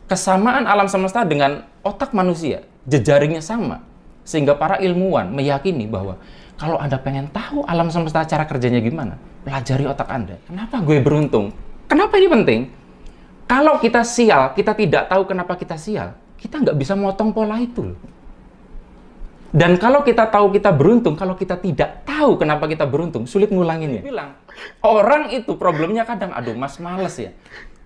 kesamaan alam semesta dengan otak manusia, jejaringnya sama. Sehingga para ilmuwan meyakini bahwa kalau Anda pengen tahu alam semesta cara kerjanya gimana, pelajari otak Anda. Kenapa gue beruntung? Kenapa ini penting? Kalau kita sial, kita tidak tahu kenapa kita sial, kita nggak bisa motong pola itu. Dan kalau kita tahu kita beruntung, kalau kita tidak tahu kenapa kita beruntung, sulit ngulanginnya. Bilang, orang itu problemnya kadang, aduh mas males ya.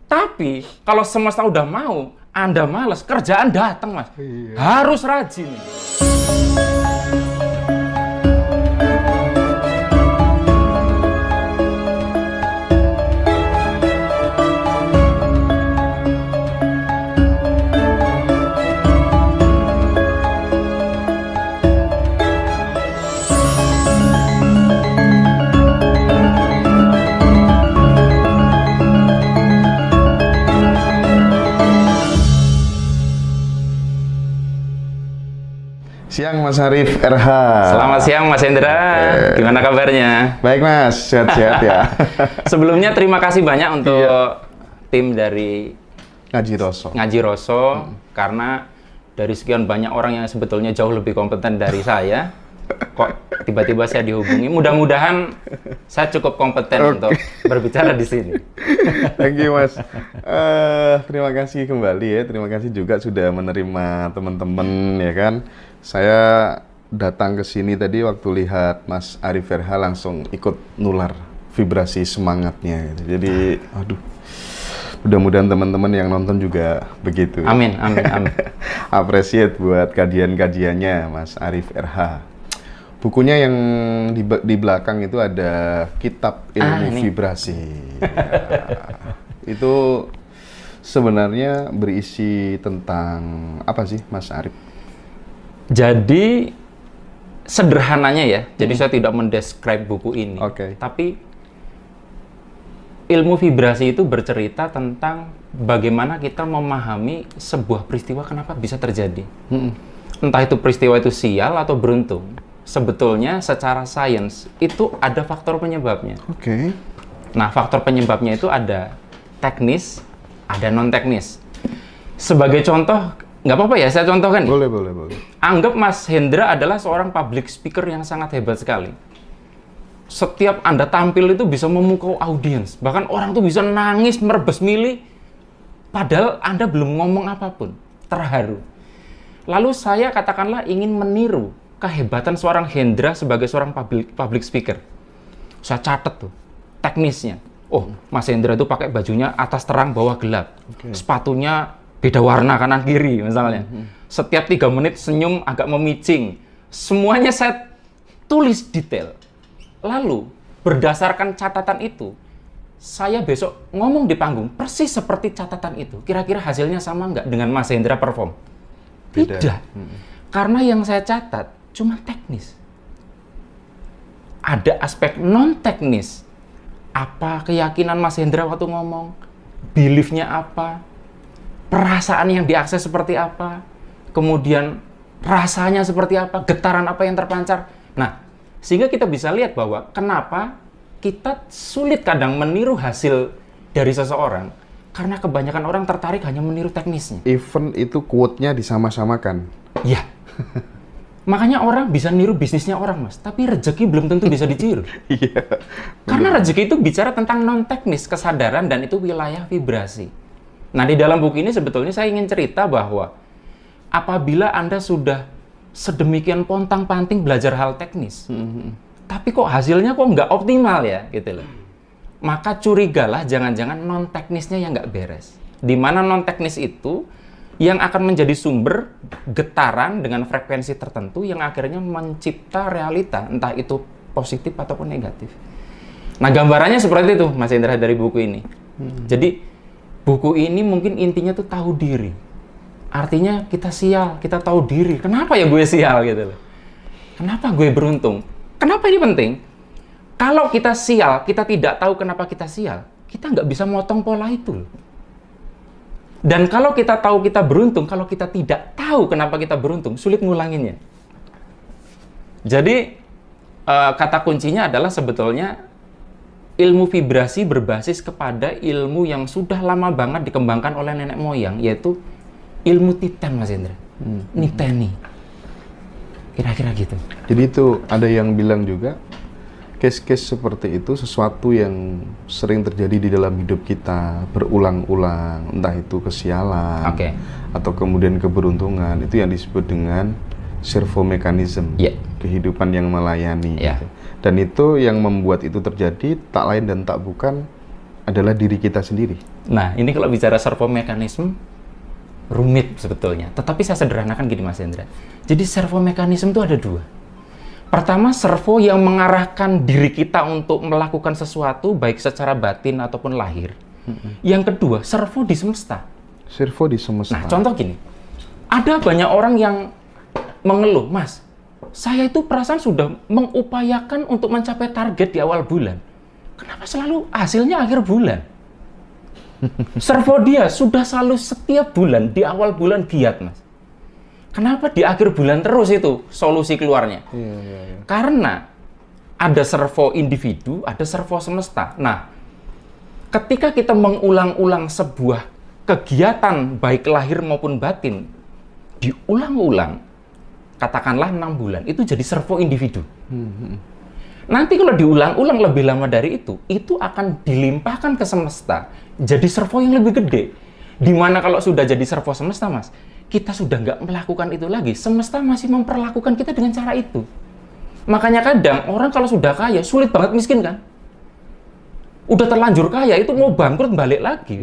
Tapi kalau semesta udah mau, Anda males, kerjaan datang mas. Iya. Harus rajin. Siang Mas Arif RH. Selamat siang Mas Hendra. Gimana kabarnya? Baik Mas, sehat-sehat ya. Sebelumnya terima kasih banyak untuk tim dari Ngaji Roso. Karena dari sekian banyak orang yang sebetulnya jauh lebih kompeten dari saya, kok tiba-tiba saya dihubungi. Mudah-mudahan saya cukup kompeten untuk berbicara di sini. Thank you Mas. Terima kasih kembali ya. Terima kasih juga sudah menerima teman-teman ya kan. Saya datang ke sini tadi waktu lihat Mas Arif RH langsung ikut nular vibrasi semangatnya gitu. Jadi aduh, mudah-mudahan teman-teman yang nonton juga begitu. Amin, amin, amin. Appreciate buat kajian-kajiannya Mas Arif RH. Bukunya yang di belakang itu ada Kitab Ilmu Vibrasi. Ya. Itu sebenarnya berisi tentang apa sih Mas Arif? Jadi sederhananya ya, jadi saya tidak mendescribe buku ini, tapi ilmu vibrasi itu bercerita tentang bagaimana kita memahami sebuah peristiwa kenapa bisa terjadi. Entah itu peristiwa itu sial atau beruntung, sebetulnya secara sains itu ada faktor penyebabnya. Nah, faktor penyebabnya itu ada teknis, ada non-teknis. Sebagai contoh, nggak apa-apa ya, saya contohkan. Boleh. Anggap Mas Hendra adalah seorang public speaker yang sangat hebat sekali. Setiap Anda tampil itu bisa memukau audiens. Bahkan orang tuh bisa nangis, merebes milih. Padahal Anda belum ngomong apapun. Terharu. Lalu saya katakanlah ingin meniru kehebatan seorang Hendra sebagai seorang public speaker. Saya catat tuh teknisnya. Oh, Mas Hendra itu pakai bajunya atas terang, bawah gelap. Sepatunya beda warna kanan kiri misalnya. Setiap 3 menit senyum agak memicing. Semuanya saya tulis detail. Lalu berdasarkan catatan itu, saya besok ngomong di panggung persis seperti catatan itu. Kira-kira hasilnya sama nggak dengan Mas Hendra perform? Beda. Tidak. Karena yang saya catat cuma teknis. Ada aspek non teknis. Apa keyakinan Mas Hendra waktu ngomong? Beliefnya apa? Perasaan yang diakses seperti apa, kemudian rasanya seperti apa, getaran apa yang terpancar. Nah, sehingga kita bisa lihat bahwa kenapa kita sulit kadang meniru hasil dari seseorang, karena kebanyakan orang tertarik hanya meniru teknisnya. Even itu quote-nya disama-samakan. Iya. Makanya orang bisa niru bisnisnya orang, Mas. Tapi rezeki belum tentu bisa ditiru. Iya. Karena rezeki itu bicara tentang non-teknis, kesadaran, dan itu wilayah vibrasi. Nah, di dalam buku ini sebetulnya saya ingin cerita bahwa apabila Anda sudah sedemikian pontang-panting belajar hal teknis, tapi kok hasilnya kok nggak optimal ya, gitu loh. Maka curigalah jangan-jangan non-teknisnya yang nggak beres. Di mana non-teknis itu yang akan menjadi sumber getaran dengan frekuensi tertentu yang akhirnya mencipta realita, entah itu positif ataupun negatif. Nah, gambarannya seperti itu, Mas Indra, dari buku ini. Jadi, buku ini mungkin intinya tuh tahu diri. Artinya kita sial, kita tahu diri. Kenapa ya gue sial gitu loh. Kenapa gue beruntung? Kenapa ini penting? Kalau kita sial, kita tidak tahu kenapa kita sial, kita nggak bisa motong pola itu loh. Dan kalau kita tahu kita beruntung, kalau kita tidak tahu kenapa kita beruntung, sulit ngulanginnya. Jadi, kata kuncinya adalah sebetulnya ilmu vibrasi berbasis kepada ilmu yang sudah lama banget dikembangkan oleh nenek moyang, yaitu ilmu Titan, Mas Hendra. Niteni. Kira-kira gitu. Jadi itu ada yang bilang juga, case-case seperti itu sesuatu yang sering terjadi di dalam hidup kita berulang-ulang, entah itu kesialan atau kemudian keberuntungan, itu yang disebut dengan servo mechanism, kehidupan yang melayani. Gitu. Dan itu yang membuat itu terjadi tak lain dan tak bukan adalah diri kita sendiri. Nah, ini kalau bicara servo mechanism rumit sebetulnya. Tetapi saya sederhanakan gini, Mas Hendra. Jadi servo mechanism itu ada dua. Pertama, servo yang mengarahkan diri kita untuk melakukan sesuatu, baik secara batin ataupun lahir. Yang kedua, servo di semesta. Servo di semesta. Nah, contoh gini. Ada banyak orang yang mengeluh, Mas, saya itu perasaan sudah mengupayakan untuk mencapai target di awal bulan. Kenapa selalu hasilnya akhir bulan? Servo dia sudah selalu setiap bulan, di awal bulan giat, Mas. Kenapa di akhir bulan terus itu solusi keluarnya? Karena ada servo individu, ada servo semesta. Nah, ketika kita mengulang-ulang sebuah kegiatan, baik lahir maupun batin, diulang-ulang, katakanlah 6 bulan, itu jadi servo individu. Nanti kalau diulang-ulang lebih lama dari itu akan dilimpahkan ke semesta, jadi servo yang lebih gede. Dimana kalau sudah jadi servo semesta, Mas, kita sudah nggak melakukan itu lagi, semesta masih memperlakukan kita dengan cara itu. Makanya kadang orang kalau sudah kaya, sulit banget miskin kan? Udah terlanjur kaya, itu mau bangkrut balik lagi.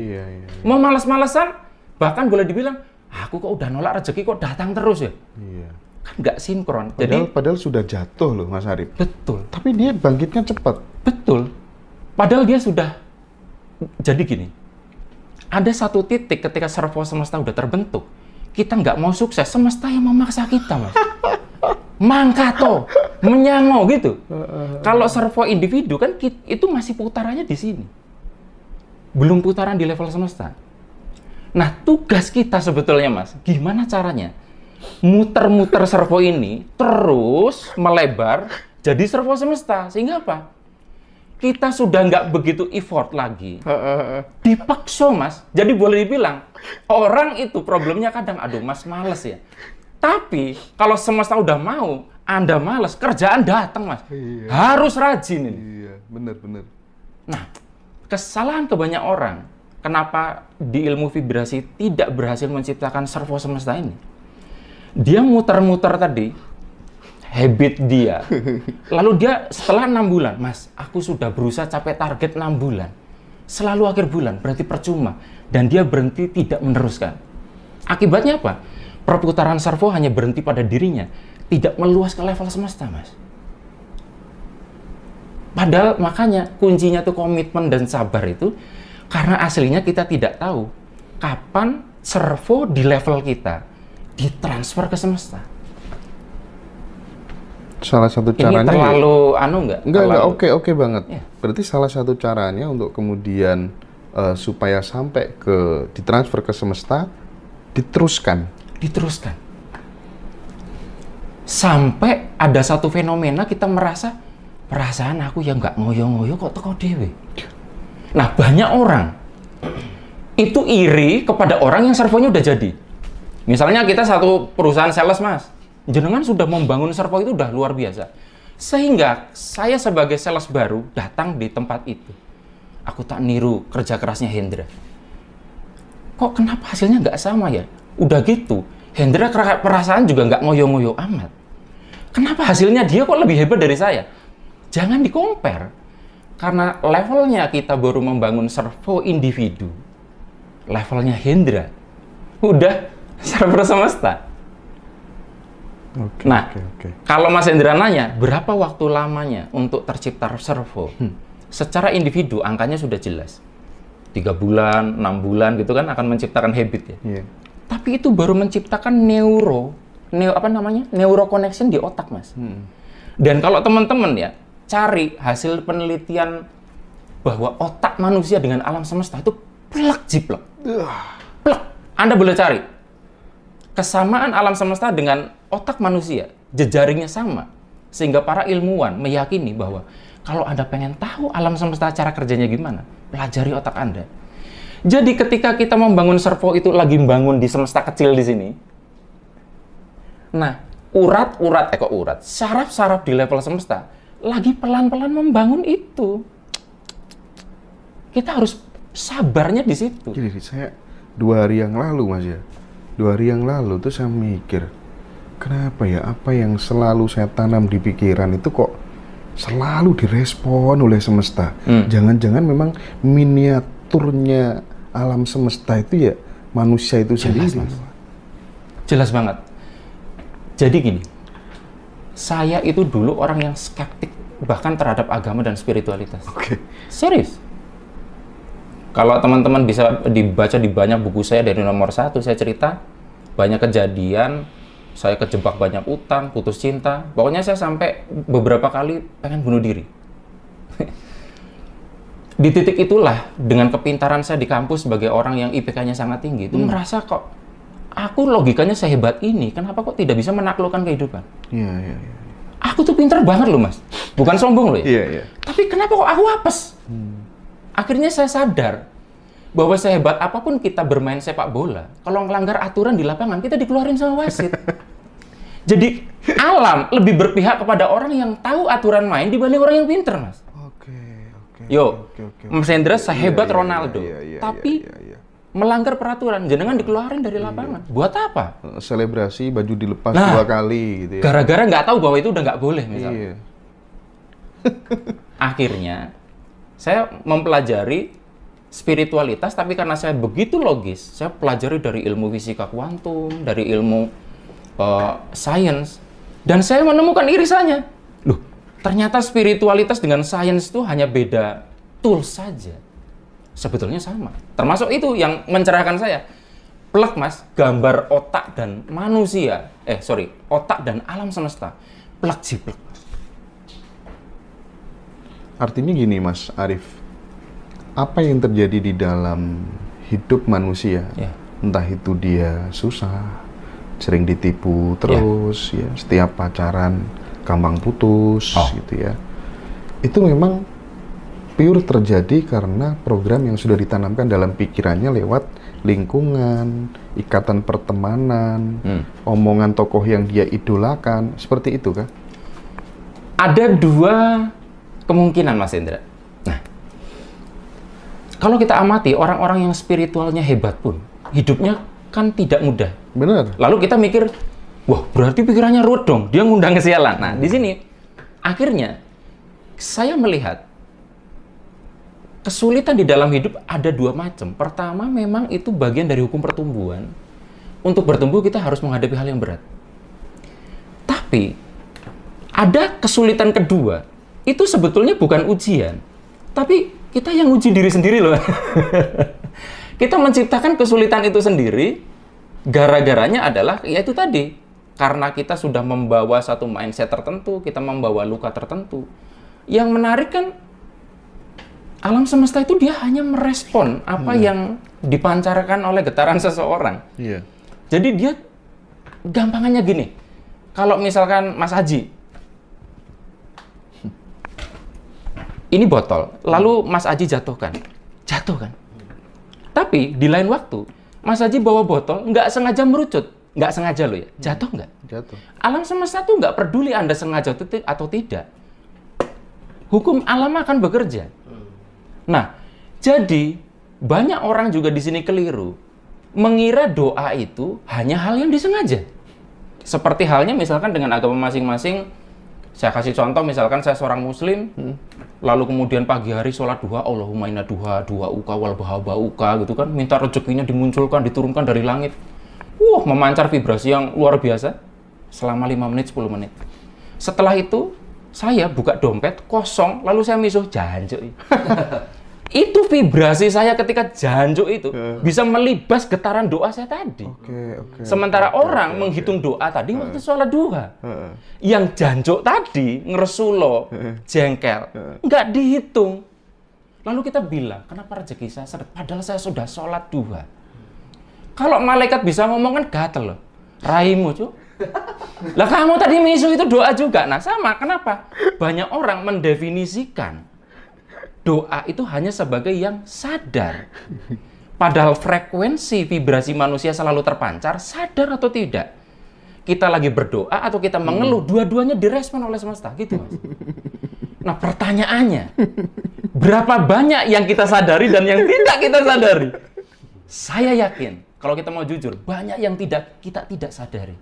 Mau malas-malasan, bahkan boleh dibilang, aku kok udah nolak rezeki kok datang terus ya? Kan nggak sinkron. Padahal sudah jatuh loh, Mas Arif. Betul. Tapi dia bangkitnya cepat. Betul. Padahal dia sudah, jadi gini, ada satu titik ketika servo semesta udah terbentuk, kita nggak mau sukses, semesta yang memaksa kita, Mas. Mangkato, menyango gitu. Kalau servo individu kan itu masih putarannya di sini. Belum putaran di level semesta. Nah, tugas kita sebetulnya, Mas, gimana caranya? Muter-muter servo ini terus melebar jadi servo semesta. Sehingga apa? Kita sudah nggak begitu effort lagi. Dipaksa, Mas. Jadi boleh dibilang, orang itu problemnya kadang, aduh Mas males ya. Tapi kalau semesta udah mau, Anda males, kerjaan datang, Mas. Harus rajin ini. Benar. Nah, kesalahan kebanyakan orang, kenapa di ilmu vibrasi tidak berhasil menciptakan servo semesta ini? Dia muter-muter tadi, habit dia. Lalu dia setelah 6 bulan, Mas, aku sudah berusaha capai target 6 bulan. Selalu akhir bulan, berarti percuma. Dan dia berhenti tidak meneruskan. Akibatnya apa? Perputaran servo hanya berhenti pada dirinya. Tidak meluas ke level semesta, Mas. Padahal makanya kuncinya tuh komitmen dan sabar itu. Karena aslinya kita tidak tahu kapan servo di level kita ditransfer ke semesta. Salah satu caranya ini terlalu enggak oke banget. Berarti salah satu caranya untuk kemudian supaya sampai ke ditransfer ke semesta, diteruskan sampai ada satu fenomena kita merasa perasaan aku yang nggak ngoyo-ngoyo kok teko dewe. Nah, banyak orang itu iri kepada orang yang servonya udah jadi. Misalnya kita satu perusahaan sales, Mas, jenengan sudah membangun servo itu udah luar biasa. Sehingga saya sebagai sales baru datang di tempat itu. Aku tak niru kerja kerasnya Hendra. Kok kenapa hasilnya nggak sama ya? Udah gitu, Hendra perasaan juga nggak ngoyo-ngoyo amat. Kenapa hasilnya dia kok lebih hebat dari saya? Jangan di-compare. Karena levelnya kita baru membangun servo individu. Levelnya Hendra udah server semesta. Kalau Mas Hendra nanya, berapa waktu lamanya untuk tercipta servo? Secara individu, angkanya sudah jelas. 3 bulan, 6 bulan gitu kan akan menciptakan habit ya. Tapi itu baru menciptakan neuro connection di otak, Mas. Dan kalau teman-teman ya, cari hasil penelitian bahwa otak manusia dengan alam semesta itu plek jiplek. Plek. Anda boleh cari. Kesamaan alam semesta dengan otak manusia, jejaringnya sama. Sehingga para ilmuwan meyakini bahwa kalau Anda pengen tahu alam semesta cara kerjanya gimana, pelajari otak Anda. Jadi ketika kita membangun servo itu lagi membangun di semesta kecil di sini. Nah, saraf-saraf di level semesta lagi pelan-pelan membangun itu. Kita harus sabarnya di situ. Jadi saya 2 hari yang lalu Mas ya. 2 hari yang lalu tuh saya mikir, kenapa ya apa yang selalu saya tanam di pikiran itu kok selalu direspon oleh semesta. Jangan-jangan memang miniaturnya alam semesta itu ya manusia itu sendiri. Jelas banget. Jadi gini, saya itu dulu orang yang skeptik bahkan terhadap agama dan spiritualitas. Oke. Serius. Kalau teman-teman bisa dibaca di banyak buku saya dari nomor 1, saya cerita banyak kejadian, saya kejebak banyak utang, putus cinta. Pokoknya saya sampai beberapa kali pengen bunuh diri. Di titik itulah, dengan kepintaran saya di kampus sebagai orang yang IPK-nya sangat tinggi, itu merasa kok, aku logikanya sehebat ini, kenapa kok tidak bisa menaklukkan kehidupan? Iya. Aku tuh pinter banget loh Mas, bukan sombong loh ya. Iya. Tapi kenapa kok aku apes? Akhirnya saya sadar bahwa sehebat apapun kita bermain sepak bola, kalau melanggar aturan di lapangan, kita dikeluarin sama wasit. Jadi alam lebih berpihak kepada orang yang tahu aturan main dibanding orang yang pinter, Mas. Oke. Yo, Mas Hendra sehebat Ronaldo, tapi melanggar peraturan, jenengan dikeluarin dari lapangan. Buat apa? Selebrasi baju dilepas 2 kali gitu ya. Gara-gara nggak tahu bahwa itu udah nggak boleh misalnya. Iya. Akhirnya saya mempelajari spiritualitas, tapi karena saya begitu logis, saya pelajari dari ilmu fisika kuantum, dari ilmu sains, dan saya menemukan irisannya. Loh, ternyata spiritualitas dengan sains itu hanya beda tools saja. Sebetulnya sama. Termasuk itu yang mencerahkan saya. Plek Mas, gambar otak dan manusia. Otak dan alam semesta. Plek jiplek. Artinya gini Mas Arif, apa yang terjadi di dalam hidup manusia, entah itu dia susah, sering ditipu terus, ya setiap pacaran gampang putus, gitu ya, itu memang pure terjadi karena program yang sudah ditanamkan dalam pikirannya lewat lingkungan, ikatan pertemanan, omongan tokoh yang dia idolakan, seperti itu kan? Ada 2 kemungkinan Mas Hendra. Nah, kalau kita amati orang-orang yang spiritualnya hebat pun, hidupnya kan tidak mudah. Benar. Lalu kita mikir, wah berarti pikirannya ruwet dong, dia ngundang kesialan. Nah, di sini akhirnya saya melihat kesulitan di dalam hidup ada 2 macam. Pertama, memang itu bagian dari hukum pertumbuhan. Untuk bertumbuh kita harus menghadapi hal yang berat. Tapi ada kesulitan kedua. Itu sebetulnya bukan ujian, tapi kita yang uji diri sendiri loh. Kita menciptakan kesulitan itu sendiri, gara-garanya adalah, yaitu tadi, karena kita sudah membawa satu mindset tertentu, kita membawa luka tertentu. Yang menarik kan, alam semesta itu dia hanya merespon apa yang dipancarkan oleh getaran seseorang. Iya. Jadi dia gampangannya gini, kalau misalkan Mas Haji, ini botol, lalu Mas Aji jatuh kan? Tapi di lain waktu, Mas Aji bawa botol, nggak sengaja merucut. Nggak sengaja loh ya, jatuh nggak? Jatuh. Alam semesta tuh nggak peduli Anda sengaja atau tidak. Hukum alam akan bekerja. Nah, jadi banyak orang juga di sini keliru. Mengira doa itu hanya hal yang disengaja. Seperti halnya misalkan dengan agama masing-masing. Saya kasih contoh, misalkan saya seorang muslim, lalu kemudian pagi hari sholat duha, Allahumma inna duha uka wal bahabauka, gitu kan, minta rezekinya dimunculkan, diturunkan dari langit. Memancar vibrasi yang luar biasa selama 5 menit, 10 menit. Setelah itu, saya buka dompet, kosong, lalu saya misuh, janjuk. Itu vibrasi saya ketika janjuk itu bisa melibas getaran doa saya tadi. Sementara orang menghitung doa tadi waktu sholat duha. Yang janjuk tadi, ngeresulo, jengkel, nggak dihitung. Lalu kita bilang, kenapa rezeki saya seret? Padahal saya sudah sholat duha. Kalau malaikat bisa ngomong kan gatel loh. Raimu, cu. Lah kamu tadi misuh itu doa juga. Nah sama, kenapa? Banyak orang mendefinisikan doa itu hanya sebagai yang sadar. Padahal frekuensi vibrasi manusia selalu terpancar, sadar atau tidak. Kita lagi berdoa atau kita mengeluh, dua-duanya direspon oleh semesta, gitu Mas. Nah pertanyaannya, berapa banyak yang kita sadari dan yang tidak kita sadari? Saya yakin, kalau kita mau jujur, banyak yang kita tidak sadari.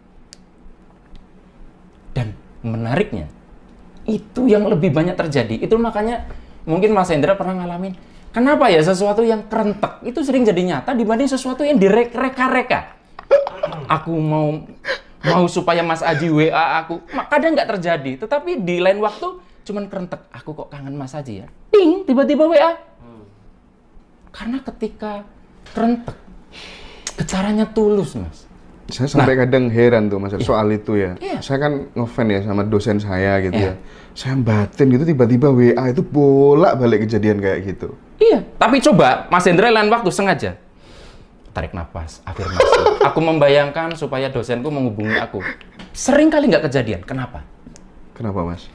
Dan menariknya, itu yang lebih banyak terjadi. Itu makanya mungkin Mas Hendra pernah ngalamin, kenapa ya sesuatu yang kerentek itu sering jadi nyata dibanding sesuatu yang direka-reka. Aku mau supaya Mas Aji WA aku, kadang nggak terjadi. Tetapi di lain waktu cuman kerentek, aku kok kangen Mas Aji ya. Ting, tiba-tiba WA. Karena ketika kerentek, caranya tulus Mas. Saya sampai kadang heran tuh Mas soal itu ya. Iya. Saya kan ngefans ya sama dosen saya gitu ya. Saya batin gitu tiba-tiba WA itu bolak-balik kejadian kayak gitu. Iya, tapi coba Mas Hendra lain waktu sengaja tarik nafas, afirmasi. Aku membayangkan supaya dosenku menghubungi aku. Sering kali nggak kejadian. Kenapa? Kenapa Mas?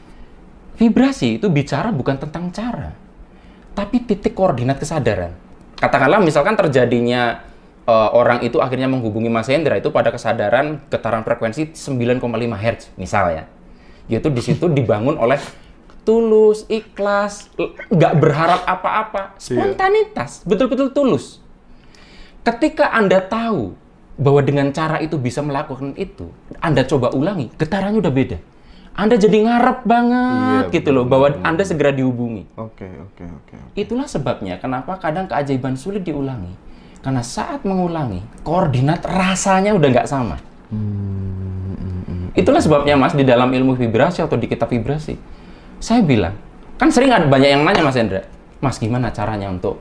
Vibrasi itu bicara bukan tentang cara, tapi titik koordinat kesadaran. Katakanlah misalkan terjadinya orang itu akhirnya menghubungi Mas Hendra itu pada kesadaran getaran frekuensi 9,5 Hz misalnya. Yaitu di situ dibangun oleh tulus, ikhlas, nggak berharap apa-apa, spontanitas, betul-betul tulus. Ketika Anda tahu bahwa dengan cara itu bisa melakukan itu, Anda coba ulangi, getarannya udah beda. Anda jadi ngarep banget gitu loh, bahwa Anda segera dihubungi. Oke. Itulah sebabnya kenapa kadang keajaiban sulit diulangi. Karena saat mengulangi, koordinat rasanya udah nggak sama. Itulah sebabnya Mas, di dalam ilmu vibrasi atau di kitab vibrasi, saya bilang, kan sering ada banyak yang nanya Mas Hendra, Mas gimana caranya untuk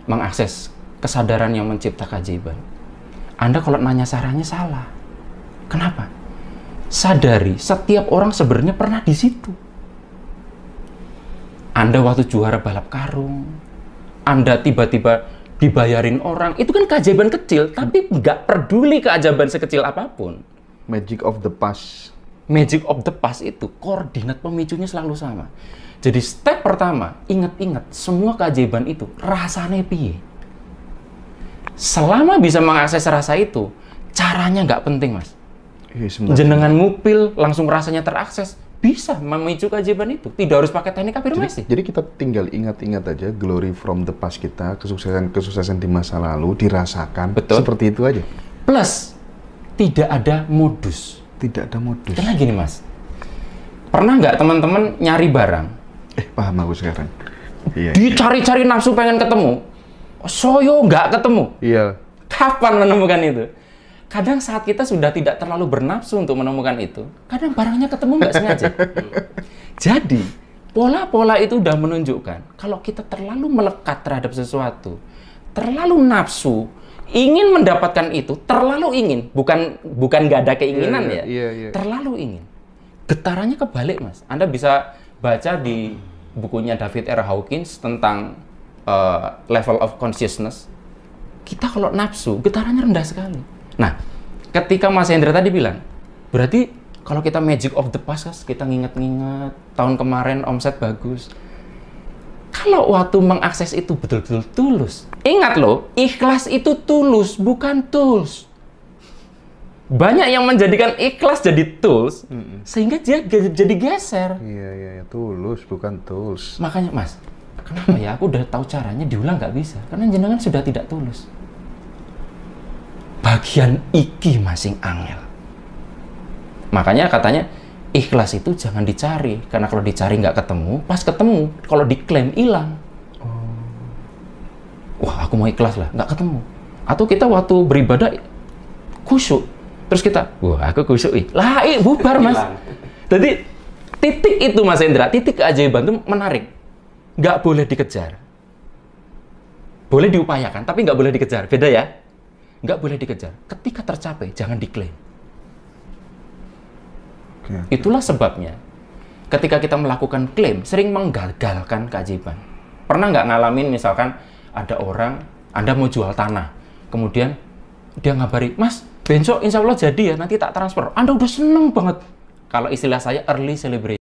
mengakses kesadaran yang mencipta keajaiban? Anda kalau nanya caranya salah. Kenapa? Sadari, setiap orang sebenarnya pernah di situ. Anda waktu juara balap karung, Anda tiba-tiba dibayarin orang, itu kan keajaiban kecil, tapi nggak peduli keajaiban sekecil apapun. Magic of the past. Magic of the past itu, koordinat pemicunya selalu sama. Jadi step pertama, ingat-ingat, semua keajaiban itu rasanya piye. Selama bisa mengakses rasa itu, caranya nggak penting Mas. Jenengan ngupil, langsung rasanya terakses, bisa memicu keajaiban itu. Tidak harus pakai teknik afirmasi. Jadi kita tinggal ingat-ingat aja glory from the past kita, kesuksesan di masa lalu dirasakan. Betul. Seperti itu aja. Plus, tidak ada modus. Tidak ada modus. Karena gini Mas, pernah nggak teman-teman nyari barang? Paham aku sekarang. Iya. Dicari-cari nafsu pengen ketemu, soyo nggak ketemu. Iya. Kapan menemukan itu? Kadang saat kita sudah tidak terlalu bernafsu untuk menemukan itu, kadang barangnya ketemu nggak sengaja. Jadi, pola-pola itu udah menunjukkan kalau kita terlalu melekat terhadap sesuatu, terlalu nafsu, ingin mendapatkan itu, terlalu ingin, bukan nggak ada keinginan Iya. terlalu ingin. Getarannya kebalik Mas. Anda bisa baca di bukunya David R. Hawkins tentang level of consciousness. Kita kalau nafsu, getarannya rendah sekali. Nah, ketika Mas Hendra tadi bilang, berarti kalau kita magic of the past, kita nginget-nginget, tahun kemarin omset bagus. Kalau waktu mengakses itu betul-betul tulus. Ingat loh, ikhlas itu tulus, bukan tools. Banyak yang menjadikan ikhlas jadi tools, sehingga dia jadi geser. Iya, tulus, bukan tools. Makanya Mas, kenapa ya aku udah tahu caranya diulang nggak bisa? Karena jenengan sudah tidak tulus. Bagian iki masing angel. Makanya katanya ikhlas itu jangan dicari, karena kalau dicari nggak ketemu, pas ketemu, kalau diklaim hilang. Wah, aku mau ikhlas lah, nggak ketemu. Atau kita waktu beribadah khusyuk, terus kita, wah aku khusyuk, bubar Mas. Jadi titik itu Mas Hendra, titik keajaiban itu menarik. Nggak boleh dikejar. Boleh diupayakan, tapi nggak boleh dikejar. Beda ya? Nggak boleh dikejar. Ketika tercapai, jangan diklaim. Itulah sebabnya, ketika kita melakukan klaim, sering menggagalkan keajaiban. Pernah nggak ngalamin misalkan, ada orang, Anda mau jual tanah, kemudian dia ngabari, Mas, besok insya Allah jadi ya, nanti tak transfer. Anda udah seneng banget. Kalau istilah saya, early celebration.